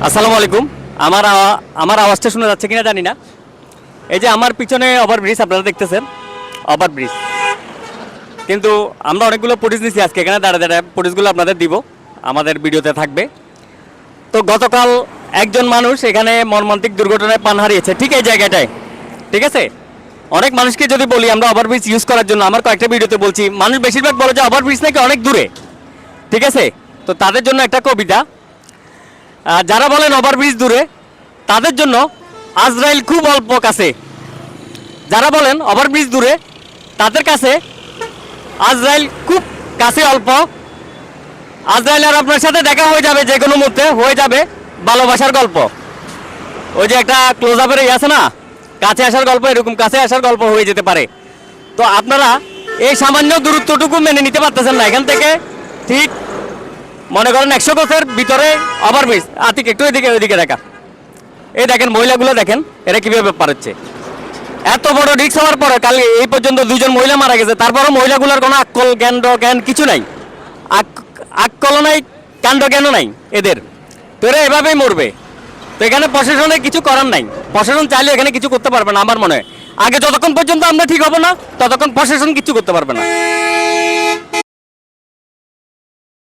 আসসালামু আলাইকুম। আমার আওয়াজটা শোনা যাচ্ছে কিনা জানি না। এই যে আমার পিছনে ওভারব্রিজ আপনারা দেখতেছেন, ওভারব্রিজ। কিন্তু আমরা অনেকগুলো ফুটেজ নিচ্ছি আজকে এখানে দাঁড়া দাঁড়া, ফুটেজগুলো আপনাদের দিব, আমাদের ভিডিওতে থাকবে। তো গতকাল একজন মানুষ এখানে মর্মান্তিক দুর্ঘটনায় প্রাণ হারিয়েছে, ঠিক এই জায়গাটায়। ঠিক আছে, অনেক মানুষকে যদি বলি আমরা ওভারব্রিজ ইউজ করার জন্য, আমার কয়েকটা ভিডিওতে বলছি, মানুষ বেশিরভাগ বলে যে ওভারব্রিজ নাকি অনেক দূরে। ঠিক আছে, তো তাদের জন্য একটা কবিতা। যারা বলেন ওভারব্রিজ দূরে, তাদের জন্য আজরাইল খুব অল্প কাছে। যারা বলেন ওভারব্রিজ দূরে, তাদের কাছে আজরাইল খুব কাছে অল্প। আজরাইল আর আপনার সাথে দেখা হয়ে যাবে, যে কোনো মুহূর্তে হয়ে যাবে ভালোবাসার গল্প। ওই যে একটা ক্লোজ আপের আছে না, কাছে আসার গল্প, এরকম কাছে আসার গল্প হয়ে যেতে পারে। তো আপনারা এই সামান্য দূরত্বটুকু মেনে নিতে পারতেছেন না। এখান থেকে ঠিক মনে করেন 100 গজের ভিতরে ওভারব্রিজ। আতিক একটু এদিকে ওইদিকে দেখা, এই দেখেন মহিলাগুলো দেখেন এরা কিভাবে পারছে। এত বড় রিক্স হওয়ার পরে কাল এই পর্যন্ত 2জন মহিলা মারা গেছে, তারপরও মহিলাগুলোর কোনো আক্কল জ্ঞান কিছু নাই। আক্কল নাই, কাণ্ড জ্ঞানও নাই এদের। তো এরা এভাবেই মরবে। তো এখানে প্রশাসনের কিছু করার নাই। প্রশাসন চাইলে এখানে কিছু করতে পারবে না আমার মনে হয়। আগে যতক্ষণ পর্যন্ত আমরা ঠিক হবো না, ততক্ষণ প্রশাসন কিছু করতে পারবে না।